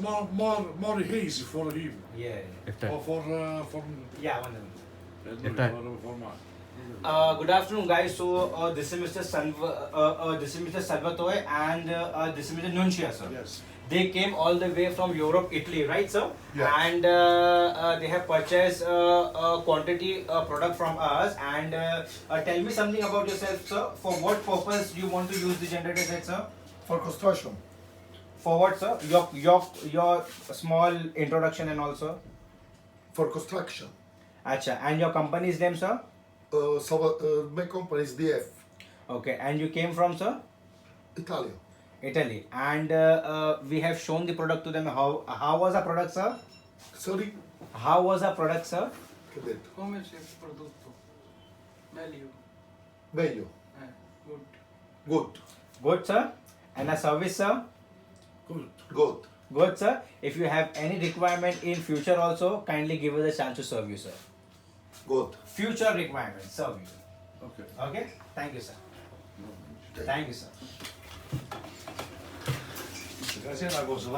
more easy for him. Yeah. Or for Yeah, one minute. for mine. Good afternoon, guys. So this is Mr. This is Mr. Salvatore, and this is Mr. Nuncia, sir. Yes. They came all the way from Europe, Italy, right, sir? Yeah. And they have purchased quantity product from us. And tell me something about yourself, sir. For what purpose you want to use the generator set, sir? For construction. For what, sir? Your small introduction and also. For construction. Acha. And your company's name, sir? My company is DF, Okay. And you came from, sir? Italia. Italy. And we have shown the product to them. How was the product, sir? Sorry? How was the product, sir? Che ho detto? Come c'è il prodotto? Meglio. Meglio. Good. Good. Good, sir. And a service, sir? Good. Good. Good, sir. If you have any requirement in future also, kindly give us a chance to serve you, sir. Good. Future requirement, serve you. Okay. Okay? Thank you, sir. Thank you, sir. Grazie, una cosa,